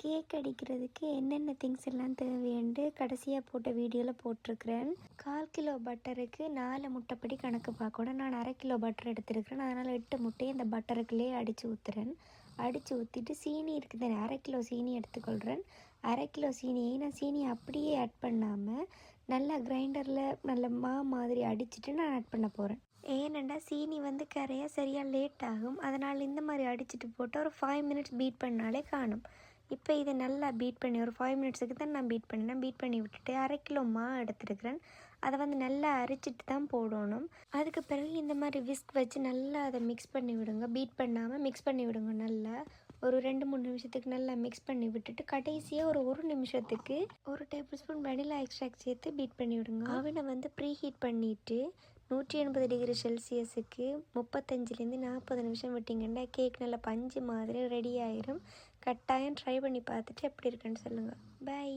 Cake அடிக்கிறதுக்கு என்னென்ன things எல்லாம் தேவைன்னு கடைசியாக போட்ட வீடியோவில் போட்டிருக்கிறேன். 1/4 கிலோ பட்டருக்கு 4 முட்டைப்படி கணக்கு பார்க்கணும். நான் 1/2 கிலோ பட்டர் எடுத்துருக்கிறேன். அதனால் 8 முட்டையை இந்த பட்டருக்குள்ளேயே அடித்து ஊற்றுறேன். அடித்து ஊற்றிட்டு சீனி இருக்குது, 1/2 கிலோ சீனி எடுத்துக்கொள்கிறேன். 1/2 கிலோ சீனியை நான் சீனியை அப்படியே ஆட் பண்ணாமல் நல்லா கிரைண்டரில் நல்ல மாதிரி அடிச்சுட்டு நான் ஆட் பண்ண போகிறேன். ஏனெண்டா சீனி கரைய சரியாக லேட் ஆகும். அதனால் இந்த மாதிரி அடிச்சுட்டு போட்டு ஒரு 5 மினிட்ஸ் பீட் பண்ணாலே காணும். இப்போ இதை நல்லா பீட் பண்ணி ஒரு 5 மினிட்ஸுக்கு தான் நான் பீட் பண்ணி விட்டுட்டு 1/2 கிலோ எடுத்துருக்கிறேன். அதை நல்லா அரைச்சிட்டு தான் போடணும். அதுக்கு பிறகு இந்த மாதிரி விஸ்க் வச்சு நல்லா அதை மிக்ஸ் பண்ணி விடுங்க. பீட் பண்ணாமல் மிக்ஸ் பண்ணி விடுங்க. நல்லா ஒரு 2-3 நிமிஷத்துக்கு நல்லா மிக்ஸ் பண்ணி விட்டுட்டு கடைசியாக ஒரு நிமிஷத்துக்கு 1 டேபிள் ஸ்பூன் வெனிலா எக்ஸ்ட்ராக்ட் சேர்த்து பீட் பண்ணி விடுங்க. அவனை ப்ரீ ஹீட் பண்ணிவிட்டு 180 டிகிரி செல்சியஸுக்கு 35லேருந்து 40 நிமிஷம் விட்டிங்கன்னா கேக் நல்லா பஞ்சு மாதிரி ரெடி ஆயிரும். கட்டாயம் ட்ரை பண்ணி பார்த்துட்டு எப்படி இருக்குன்னு சொல்லுங்கள். பை.